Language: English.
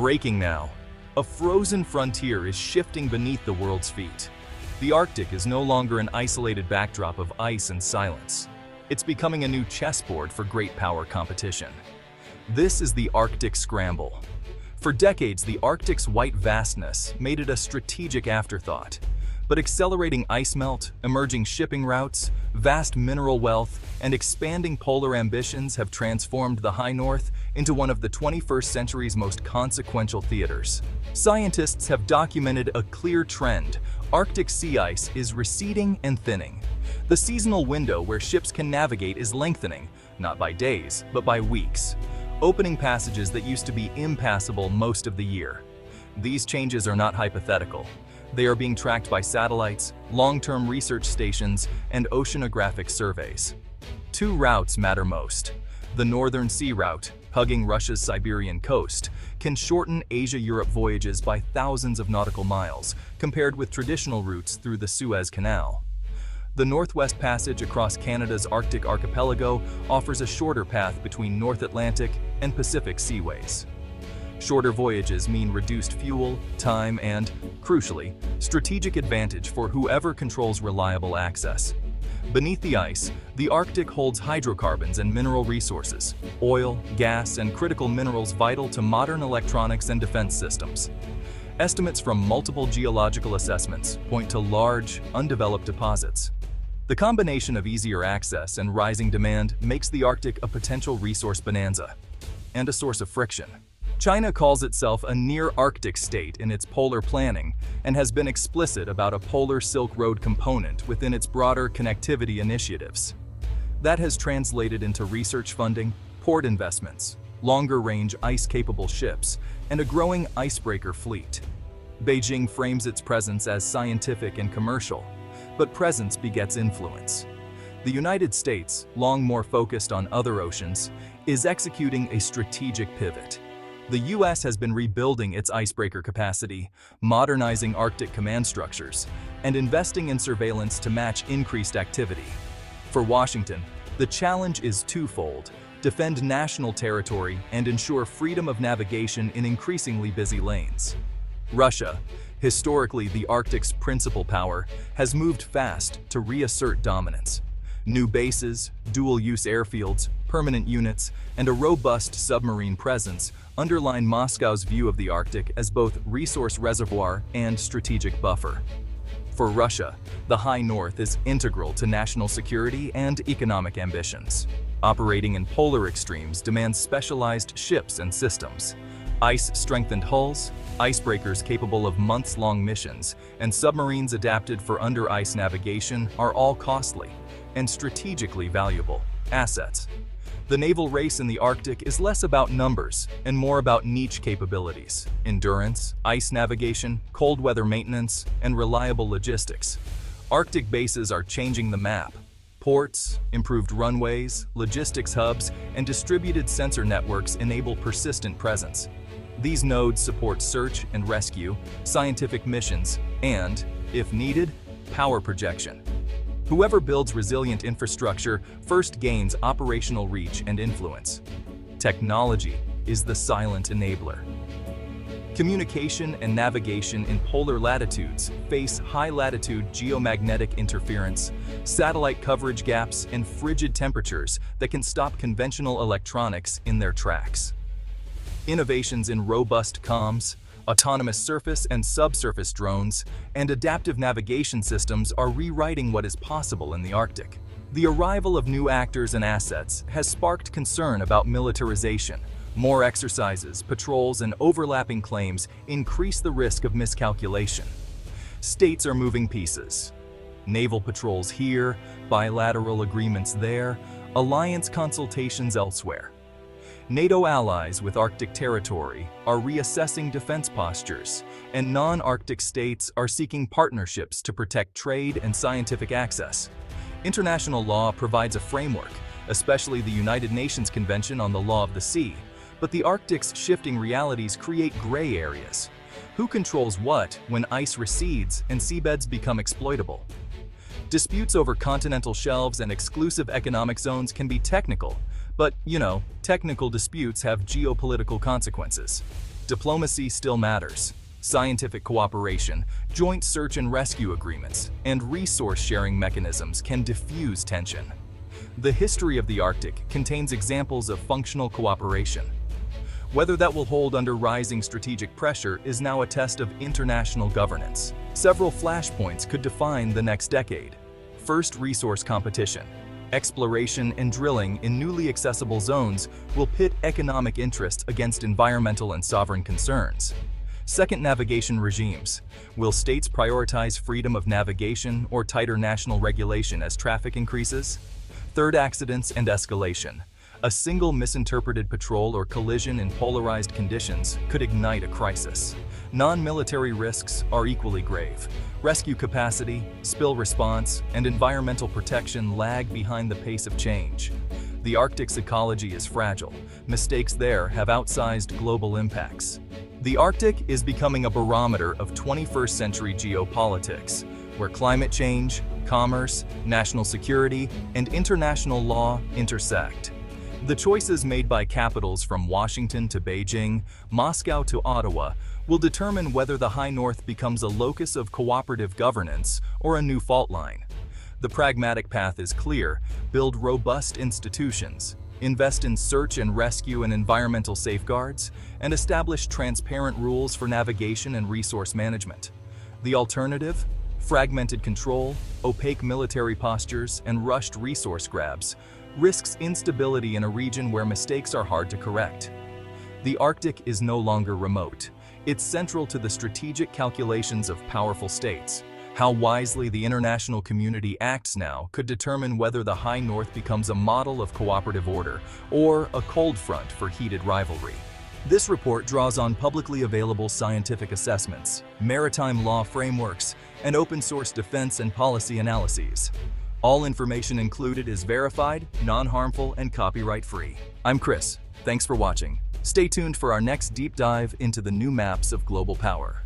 Breaking now. A frozen frontier is shifting beneath the world's feet. The Arctic is no longer an isolated backdrop of ice and silence. It's becoming a new chessboard for great power competition. This is the Arctic Scramble. For decades, the Arctic's white vastness made it a strategic afterthought. But accelerating ice melt, emerging shipping routes, vast mineral wealth, and expanding polar ambitions have transformed the High North into one of the 21st century's most consequential theaters. Scientists have documented a clear trend. Arctic sea ice is receding and thinning. The seasonal window where ships can navigate is lengthening, not by days, but by weeks, opening passages that used to be impassable most of the year. These changes are not hypothetical. They are being tracked by satellites, long-term research stations, and oceanographic surveys. Two routes matter most. The Northern Sea Route, hugging Russia's Siberian coast, can shorten Asia-Europe voyages by thousands of nautical miles, compared with traditional routes through the Suez Canal. The Northwest Passage across Canada's Arctic archipelago offers a shorter path between North Atlantic and Pacific seaways. Shorter voyages mean reduced fuel, time, and, crucially, strategic advantage for whoever controls reliable access. Beneath the ice, the Arctic holds hydrocarbons and mineral resources, oil, gas, and critical minerals vital to modern electronics and defense systems. Estimates from multiple geological assessments point to large, undeveloped deposits. The combination of easier access and rising demand makes the Arctic a potential resource bonanza and a source of friction. China calls itself a near-Arctic state in its polar planning and has been explicit about a Polar Silk Road component within its broader connectivity initiatives. That has translated into research funding, port investments, longer-range ice-capable ships, and a growing icebreaker fleet. Beijing frames its presence as scientific and commercial, but presence begets influence. The United States, long more focused on other oceans, is executing a strategic pivot. The U.S. has been rebuilding its icebreaker capacity, modernizing Arctic command structures, and investing in surveillance to match increased activity. For Washington, the challenge is twofold: defend national territory and ensure freedom of navigation in increasingly busy lanes. Russia, historically the Arctic's principal power, has moved fast to reassert dominance. New bases, dual-use airfields, permanent units, and a robust submarine presence underline Moscow's view of the Arctic as both resource reservoir and strategic buffer. For Russia, the High North is integral to national security and economic ambitions. Operating in polar extremes demands specialized ships and systems. Ice-strengthened hulls, icebreakers capable of months-long missions, and submarines adapted for under-ice navigation are all costly and strategically valuable assets. The naval race in the Arctic is less about numbers and more about niche capabilities: endurance, ice navigation, cold weather maintenance, and reliable logistics. Arctic bases are changing the map. Ports, improved runways, logistics hubs, and distributed sensor networks enable persistent presence. These nodes support search and rescue, scientific missions, and, if needed, power projection. Whoever builds resilient infrastructure first gains operational reach and influence. Technology is the silent enabler. Communication and navigation in polar latitudes face high-latitude geomagnetic interference, satellite coverage gaps, and frigid temperatures that can stop conventional electronics in their tracks. Innovations in robust comms, autonomous surface and subsurface drones, and adaptive navigation systems are rewriting what is possible in the Arctic. The arrival of new actors and assets has sparked concern about militarization. More exercises, patrols, and overlapping claims increase the risk of miscalculation. States are moving pieces. Naval patrols here, bilateral agreements there, alliance consultations elsewhere. NATO allies with Arctic territory are reassessing defense postures, and non-Arctic states are seeking partnerships to protect trade and scientific access. International law provides a framework, especially the United Nations Convention on the Law of the Sea, but the Arctic's shifting realities create gray areas. Who controls what when ice recedes and seabeds become exploitable? Disputes over continental shelves and exclusive economic zones can be technical, but, technical disputes have geopolitical consequences. diplomacy still matters. Scientific cooperation, joint search and rescue agreements, and resource-sharing mechanisms can diffuse tension. The history of the Arctic contains examples of functional cooperation. Whether that will hold under rising strategic pressure is now a test of international governance. Several flashpoints could define the next decade. First, resource competition. Exploration and drilling in newly accessible zones will pit economic interests against environmental and sovereign concerns. Second, navigation regimes. Will states prioritize freedom of navigation or tighter national regulation as traffic increases? Third, accidents and escalation. A single misinterpreted patrol or collision in polarized conditions could ignite a crisis. Non-military risks are equally grave. Rescue capacity, spill response, and environmental protection lag behind the pace of change. The Arctic's ecology is fragile. Mistakes there have outsized global impacts. The Arctic is becoming a barometer of 21st century geopolitics, where climate change, commerce, national security, and international law intersect. The choices made by capitals from Washington to Beijing, Moscow to Ottawa, will determine whether the High North becomes a locus of cooperative governance or a new fault line. The pragmatic path is clear: build robust institutions, invest in search and rescue and environmental safeguards, and establish transparent rules for navigation and resource management. The alternative? Fragmented control, opaque military postures, and rushed resource grabs risks instability in a region where mistakes are hard to correct. The Arctic is no longer remote. It's central to the strategic calculations of powerful states. How wisely the international community acts now could determine whether the High North becomes a model of cooperative order or a cold front for heated rivalry. This report draws on publicly available scientific assessments, maritime law frameworks, and open-source defense and policy analyses. All information included is verified, non-harmful, and copyright-free. I'm Chris. Thanks for watching. Stay tuned for our next deep dive into the new maps of global power.